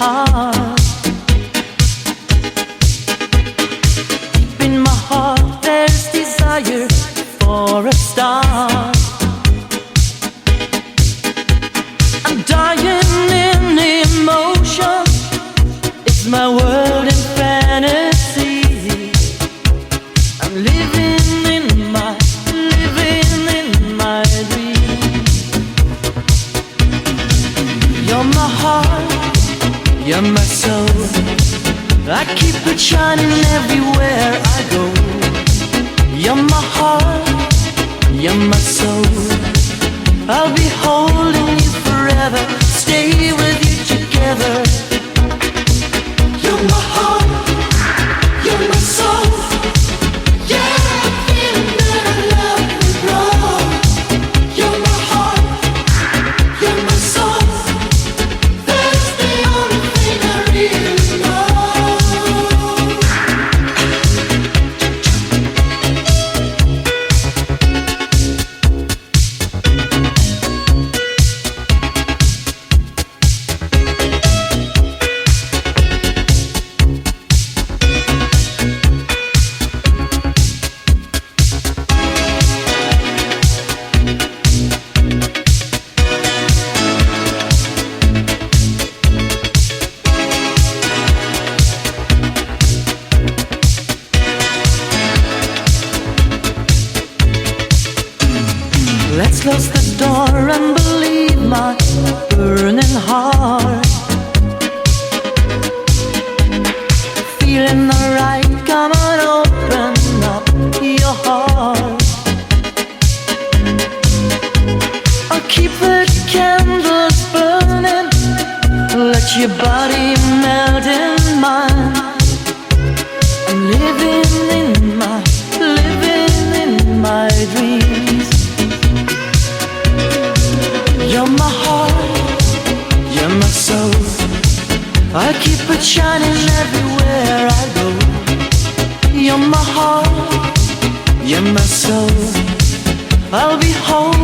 heart. Deep in my heart there's desire for a star. I'm dying in emotion. It's my world in fantasy. I'm living in my dream. You're my heart, you're my soul. I keep it shining everywhere I go. You're my heart, you're my soul. I'll be holding you forever, stay with you together. You're my heart, you're my soul. Yeah, I'm feeling that I love you wrong. You're my heart, you're my soul. That's the only thing I really know. Let's close the door and believe my burning heart. Feeling alright, come on, open up your heart. I'll keep the candles burning, let your body melt in mine. I'm living in my dreams. You're my heart, you're my soul. I keep it shining everywhere I go. You're my heart, you're my soul. I'll be home